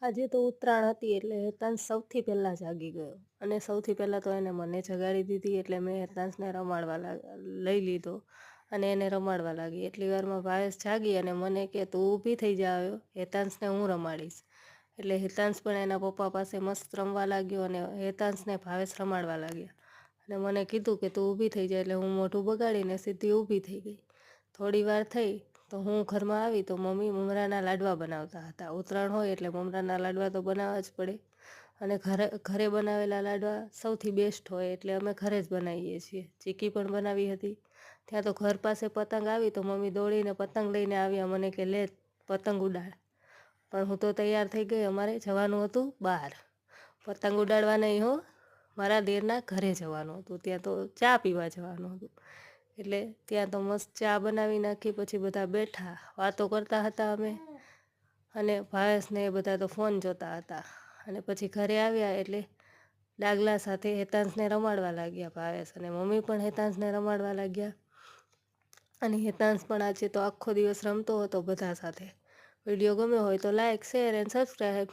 આજે તો ઉત્તરાયણ હતી એટલે હેતાંશ સૌથી પહેલાં જાગી ગયો અને સૌથી પહેલાં તો એને મને જગાડી દીધી એટલે મેં હેતાંશને લઈ લીધો અને એને રમાડવા લાગી. એટલી વારમાં ભાવેશ જાગી અને મને કે તું ઊભી થઈ જાવ, હેતાંશને હું રમાડીશ. એટલે હેતાંશ પણ એના પપ્પા પાસે મસ્ત રમવા લાગ્યો અને હેતાંશને ભાવેશ રમાડવા લાગ્યા અને મને કીધું કે તું ઊભી થઈ જાય એટલે હું મોઢું બગાડીને સીધી ઊભી થઈ ગઈ. થોડી વાર થઈ તો હું ઘરમાં આવી તો મમ્મી મમરાના લાડવા બનાવતા હતા. ઉત્તરાયણ હોય એટલે મમરાના લાડવા તો બનાવવા જ પડે અને ઘરે બનાવેલા લાડવા સૌથી બેસ્ટ હોય એટલે અમે ઘરે જ બનાવીએ છીએ. ચીક્કી પણ બનાવી હતી. ત્યાં તો ઘર પાસે પતંગ આવી તો મમ્મી દોડીને પતંગ લઈને આવ્યા, મને કે લે પતંગ ઉડાડ. પણ હું તો તૈયાર થઈ ગઈ, અમારે જવાનું હતું બહાર. પતંગ ઉડાડવા નહીં હો, મારા દેરના ઘરે જવાનું હતું. ત્યાં તો ચા પીવા જવાનું હતું. એટલે ત્યાં તો મસ્ત ચા બનાવી નાખી. પછી બધા બેઠા વાતો કરતા હતા અમે અને ભાવેશને એ બધા તો ફોન જોતા હતા. અને પછી ઘરે આવ્યા એટલે ડાગલા સાથે હેતાંશને રમાડવા લાગ્યા ભાવેશ અને મમ્મી પણ હેતાંશને રમાડવા લાગ્યા. અને હેતાંશ પણ આજે તો આખો દિવસ રમતો હતો બધા સાથે. વિડીયો ગમ્યો હોય તો લાઇક, શેર એન્ડ સબસ્ક્રાઈબ.